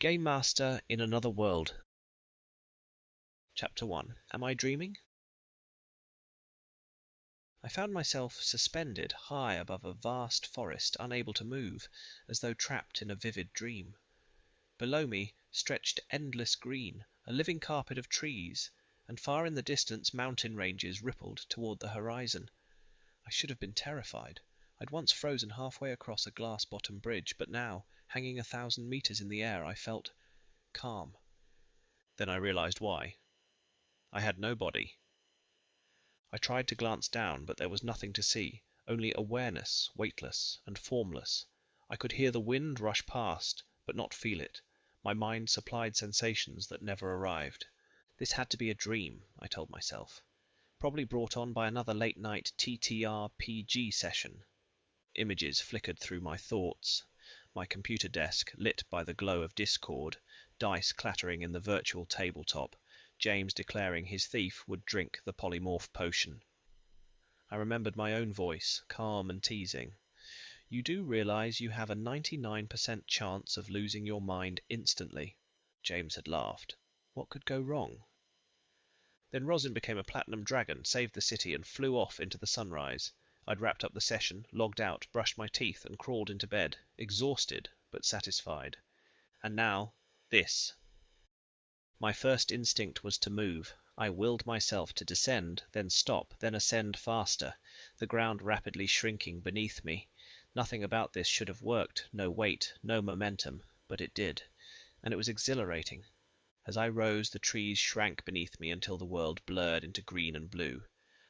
Game Master in Another World. Chapter 1. Am I Dreaming? I found myself suspended high above a vast forest, unable to move, as though trapped in a vivid dream. Below me stretched endless green, a living carpet of trees, and far in the distance mountain ranges rippled toward the horizon. I should have been terrified. I'd once frozen halfway across a glass-bottom bridge, but now, hanging 1,000 meters in the air, I felt calm. Then I realized why. I had no body. I tried to glance down, but there was nothing to see, only awareness, weightless and formless. I could hear the wind rush past, but not feel it. My mind supplied sensations that never arrived. This had to be a dream, I told myself. Probably brought on by another late-night TTRPG session. Images flickered through my thoughts. My computer desk lit by the glow of Discord, dice clattering in the virtual tabletop, James declaring his thief would drink the polymorph potion. I remembered my own voice, calm and teasing. You do realize you have a 99% chance of losing your mind instantly. James had laughed. What could go wrong? Then Rosin became a platinum dragon, saved the city, and flew off into the sunrise. I'd wrapped up the session, logged out, brushed my teeth, and crawled into bed, exhausted but satisfied. And now, this. My first instinct was to move. I willed myself to descend, then stop, then ascend faster, the ground rapidly shrinking beneath me. Nothing about this should have worked, no weight, no momentum, but it did, and it was exhilarating. As I rose, the trees shrank beneath me until the world blurred into green and blue.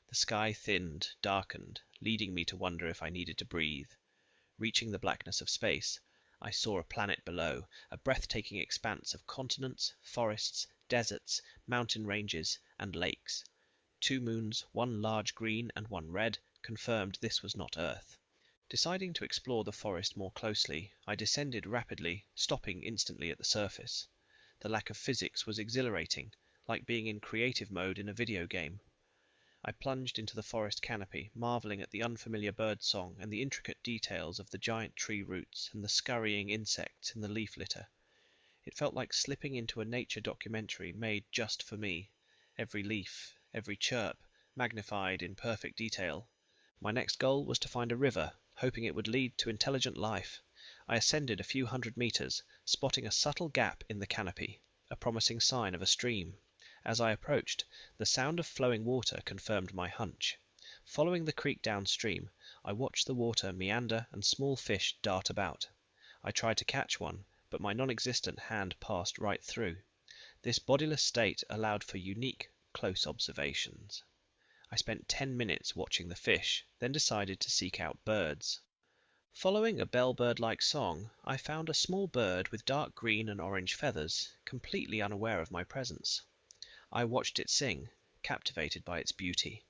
The sky thinned, darkened, leading me to wonder if I needed to breathe. Reaching the blackness of space, I saw a planet below, a breathtaking expanse of continents, forests, deserts, mountain ranges, and lakes. 2 moons, one large green and one red, confirmed this was not Earth. Deciding to explore the forest more closely, I descended rapidly, stopping instantly at the surface. The lack of physics was exhilarating, like being in creative mode in a video game. I plunged into the forest canopy, marveling at the unfamiliar bird song and the intricate details of the giant tree roots and the scurrying insects in the leaf litter. It felt like slipping into a nature documentary made just for me. Every leaf, every chirp, magnified in perfect detail. My next goal was to find a river, hoping it would lead to intelligent life. I ascended a few hundred meters, spotting a subtle gap in the canopy, a promising sign of a stream. As I approached, the sound of flowing water confirmed my hunch. Following the creek downstream, I watched the water meander and small fish dart about. I tried to catch one, but my non-existent hand passed right through. This bodiless state allowed for unique, close observations. I spent 10 minutes watching the fish, then decided to seek out birds. Following a bellbird-like song, I found a small bird with dark green and orange feathers, completely unaware of my presence. I watched it sing, captivated by its beauty.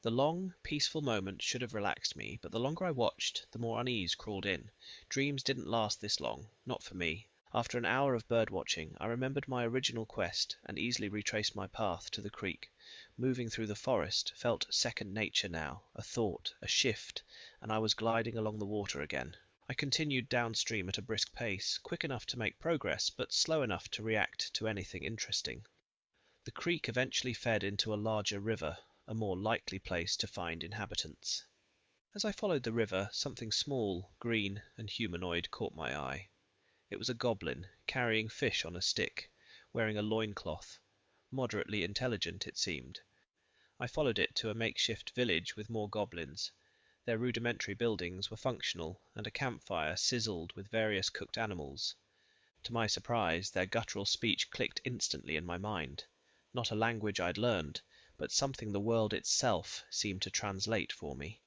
The long, peaceful moment should have relaxed me, but the longer I watched, the more unease crawled in. Dreams didn't last this long, not for me. After an hour of bird-watching, I remembered my original quest and easily retraced my path to the creek. Moving through the forest felt second nature now, a thought, a shift, and I was gliding along the water again. I continued downstream at a brisk pace, quick enough to make progress, but slow enough to react to anything interesting. The creek eventually fed into a larger river, a more likely place to find inhabitants. As I followed the river, something small, green, and humanoid caught my eye. It was a goblin, carrying fish on a stick, wearing a loincloth. Moderately intelligent, it seemed. I followed it to a makeshift village with more goblins. Their rudimentary buildings were functional, and a campfire sizzled with various cooked animals. To my surprise, their guttural speech clicked instantly in my mind. Not a language I'd learned, but something the world itself seemed to translate for me.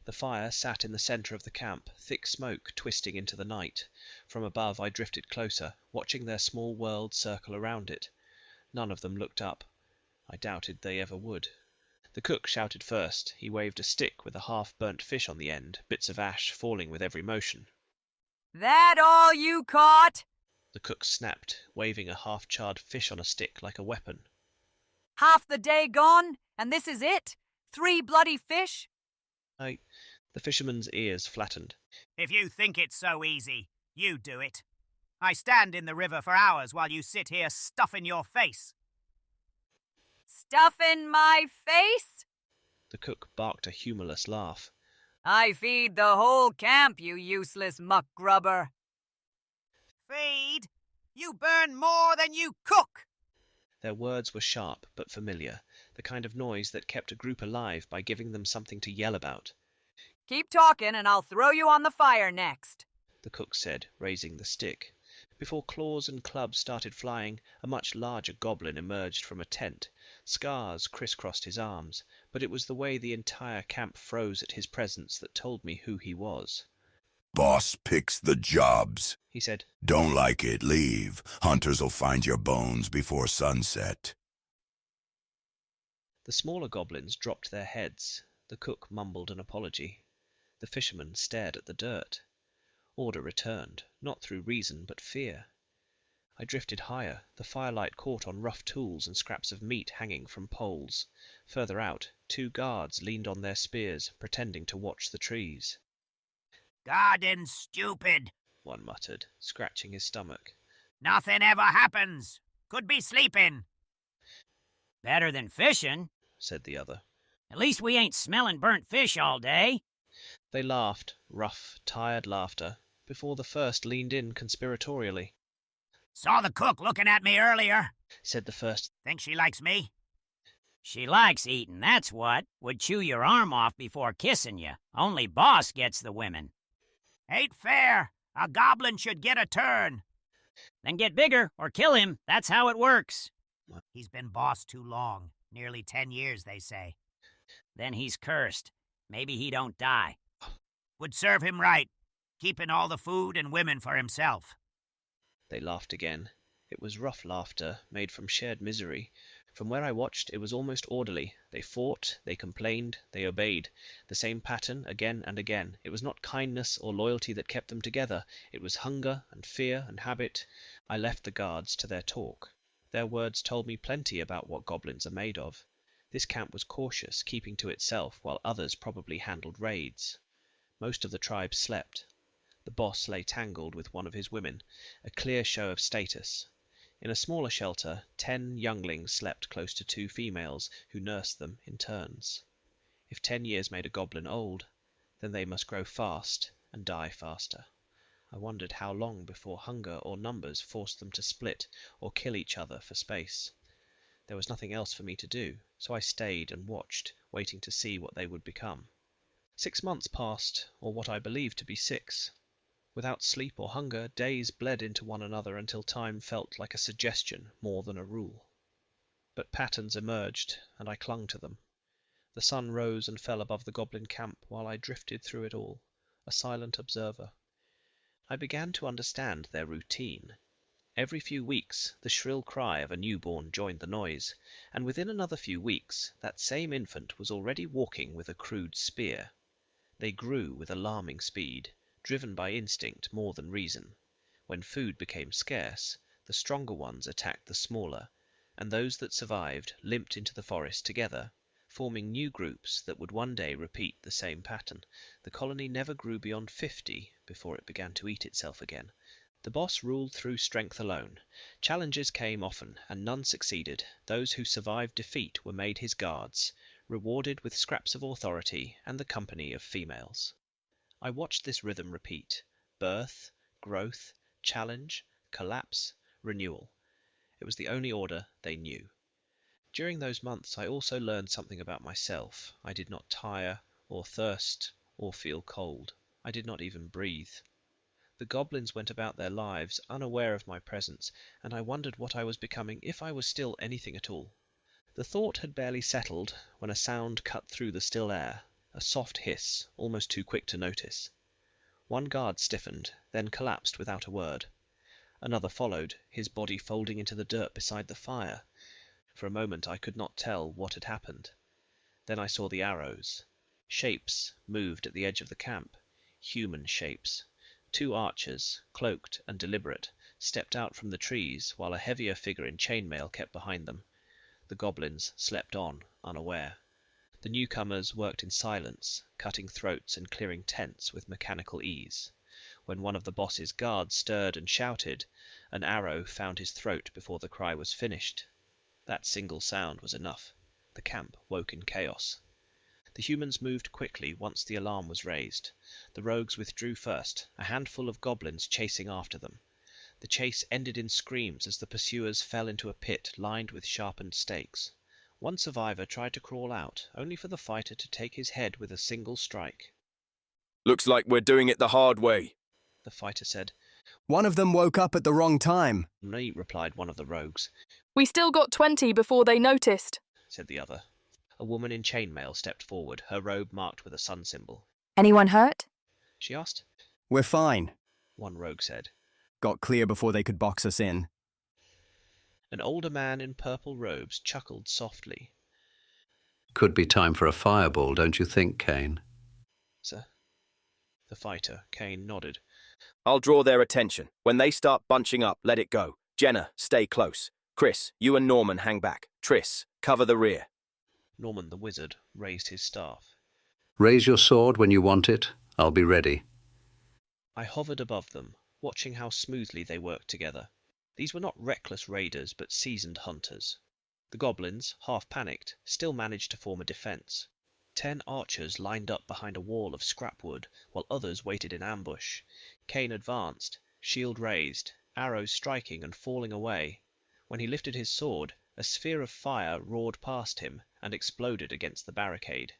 The fire sat in the center of the camp, thick smoke twisting into the night. From above I drifted closer, watching their small world circle around it. None of them looked up. I doubted they ever would. The cook shouted first. He waved a stick with a half-burnt fish on the end, bits of ash falling with every motion. "That all you caught?" The cook snapped, waving a half-charred fish on a stick like a weapon. "Half the day gone, and this is it? 3 bloody fish?" The fisherman's ears flattened. If you think it's so easy, you do it. I stand in the river for hours while you sit here stuffing your face. Stuff in my face? The cook barked a humorless laugh. I feed the whole camp, you useless muck grubber. Feed? You burn more than you cook! Their words were sharp but familiar, the kind of noise that kept a group alive by giving them something to yell about. Keep talking and I'll throw you on the fire next, the cook said, raising the stick. Before claws and clubs started flying, a much larger goblin emerged from a tent. Scars crisscrossed his arms, but it was the way the entire camp froze at his presence that told me who he was. Boss picks the jobs, he said. Don't like it, leave. Hunters'll find your bones before sunset. The smaller goblins dropped their heads. The cook mumbled an apology. The fishermen stared at the dirt. Order returned, not through reason but fear. I drifted higher. The firelight caught on rough tools and scraps of meat hanging from poles. Further out, 2 guards leaned on their spears, pretending to watch the trees. Garden's stupid, one muttered, scratching his stomach. Nothing ever happens. Could be sleeping. Better than fishing, said the other. At least we ain't smelling burnt fish all day. They laughed, rough, tired laughter, before the first leaned in conspiratorially. Saw the cook looking at me earlier, said the first. Think she likes me? She likes eating, that's what. Would chew your arm off before kissing you. Only boss gets the women. Ain't fair. A goblin should get a turn. Then get bigger or kill him. That's how it works. He's been boss too long. Nearly 10 years, they say. Then he's cursed. Maybe he don't die. Would serve him right, keeping all the food and women for himself. They laughed again. It was rough laughter, made from shared misery. From where I watched, it was almost orderly. They fought, they complained, they obeyed. The same pattern again and again. It was not kindness or loyalty that kept them together. It was hunger and fear and habit. I left the guards to their talk. Their words told me plenty about what goblins are made of. This camp was cautious, keeping to itself, while others probably handled raids. Most of the tribe slept. The boss lay tangled with one of his women, a clear show of status. In a smaller shelter, 10 younglings slept close to 2 females, who nursed them in turns. If 10 years made a goblin old, then they must grow fast and die faster. I wondered how long before hunger or numbers forced them to split or kill each other for space. There was nothing else for me to do, so I stayed and watched, waiting to see what they would become. 6 months passed, or what I believed to be 6. Without sleep or hunger, days bled into one another until time felt like a suggestion more than a rule. But patterns emerged, and I clung to them. The sun rose and fell above the goblin camp while I drifted through it all, a silent observer. I began to understand their routine. Every few weeks the shrill cry of a newborn joined the noise, and within another few weeks that same infant was already walking with a crude spear. They grew with alarming speed, driven by instinct more than reason. When food became scarce, the stronger ones attacked the smaller, and those that survived limped into the forest together, forming new groups that would one day repeat the same pattern. The colony never grew beyond 50 before it began to eat itself again. The boss ruled through strength alone. Challenges came often, and none succeeded. Those who survived defeat were made his guards, rewarded with scraps of authority and the company of females. I watched this rhythm repeat: birth, growth, challenge, collapse, renewal. It was the only order they knew. During those months I also learned something about myself. I did not tire, or thirst, or feel cold. I did not even breathe. The goblins went about their lives unaware of my presence, and I wondered what I was becoming, if I was still anything at all. The thought had barely settled when a sound cut through the still air, a soft hiss, almost too quick to notice. One guard stiffened, then collapsed without a word. Another followed, his body folding into the dirt beside the fire. For a moment I could not tell what had happened. Then I saw the arrows. Shapes moved at the edge of the camp, human shapes. 2 archers, cloaked and deliberate, stepped out from the trees, while a heavier figure in chainmail kept behind them. The goblins slept on, unaware. The newcomers worked in silence, cutting throats and clearing tents with mechanical ease. When one of the boss's guards stirred and shouted, an arrow found his throat before the cry was finished. That single sound was enough. The camp woke in chaos. The humans moved quickly once the alarm was raised. The rogues withdrew first, a handful of goblins chasing after them. The chase ended in screams as the pursuers fell into a pit lined with sharpened stakes. One survivor tried to crawl out, only for the fighter to take his head with a single strike. Looks like we're doing it the hard way. The fighter said. One of them woke up at the wrong time. "Me," replied one of the rogues. We still got 20 before they noticed, said the other. A woman in chainmail stepped forward, her robe marked with a sun symbol. Anyone hurt? She asked. We're fine. One rogue said. Got clear before they could box us in. An older man in purple robes chuckled softly. Could be time for a fireball, don't you think, Kane? Sir? The fighter, Kane, nodded. I'll draw their attention. When they start bunching up, let it go. Jenna, stay close. Chris, you and Norman hang back. Triss, cover the rear. Norman the wizard raised his staff. Raise your sword when you want it. I'll be ready. I hovered above them, watching how smoothly they worked together. These were not reckless raiders, but seasoned hunters. The goblins, half panicked, still managed to form a defense. 10 archers lined up behind a wall of scrap wood, while others waited in ambush. Kane advanced, shield raised, arrows striking and falling away. When he lifted his sword, a sphere of fire roared past him and exploded against the barricade.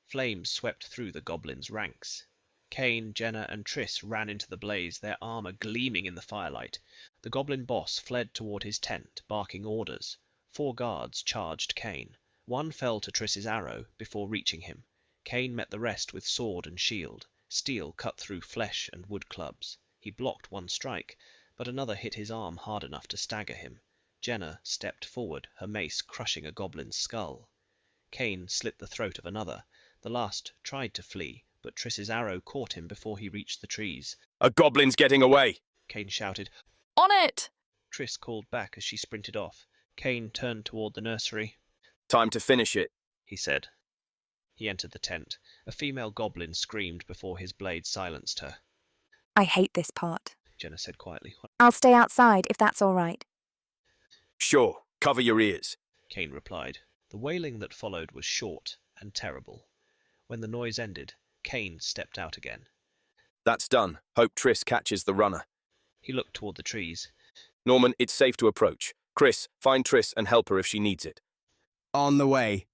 Flames swept through the goblins' ranks. Kane, Jenna, and Triss ran into the blaze, their armor gleaming in the firelight. The goblin boss fled toward his tent, barking orders. 4 guards charged Kane. One fell to Triss's arrow before reaching him. Kane met the rest with sword and shield. Steel cut through flesh and wood clubs. He blocked one strike, but another hit his arm hard enough to stagger him. Jenna stepped forward, her mace crushing a goblin's skull. Kane slit the throat of another. The last tried to flee, but Triss's arrow caught him before he reached the trees. A goblin's getting away! Kane shouted. On it! Triss called back as she sprinted off. Kane turned toward the nursery. Time to finish it, he said. He entered the tent. A female goblin screamed before his blade silenced her. I hate this part. Jenna said quietly. I'll stay outside if that's all right. Sure, cover your ears, Kane replied. The wailing that followed was short and terrible. When the noise ended, Kane stepped out again. That's done. Hope Triss catches the runner. He looked toward the trees. Norman, it's safe to approach. Chris, find Triss and help her if she needs it. On the way,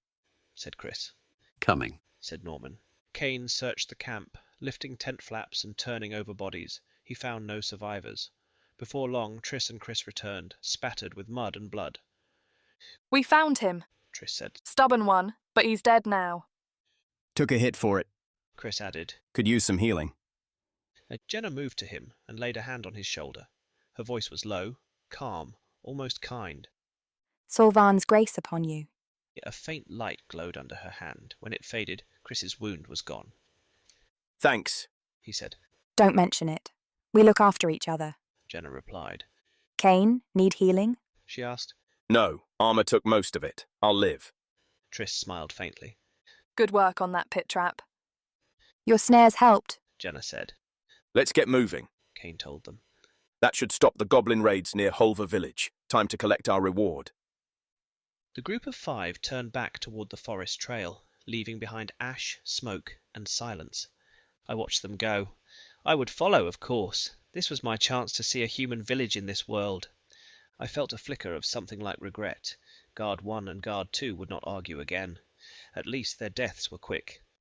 said Chris. Coming, said Norman. Kane searched the camp, lifting tent flaps and turning over bodies. He found no survivors. Before long, Triss and Chris returned, spattered with mud and blood. We found him. Triss said. Stubborn one, but he's dead now. took a hit for it. Chris added. Could use some healing. Jenna moved to him and laid a hand on his shoulder. Her voice was low, calm, almost kind. Solvan's grace upon you. A faint light glowed under her hand. When it faded, Chris's wound was gone. Thanks, he said. Don't mention it. We look after each other. Jenna replied. Kane, need healing? She asked. No, armor took most of it. I'll live. Triss smiled faintly. Good work on that pit trap. Your snares helped. Jenna said. Let's get moving, Kane told them. That should stop the goblin raids near Holver village. Time to collect our reward. The group of 5 turned back toward the forest trail, leaving behind ash, smoke, and silence. I watched them go. I would follow, of course. This was my chance to see a human village in this world. I felt a flicker of something like regret. Guard 1 and Guard 2 would not argue again. At least their deaths were quick.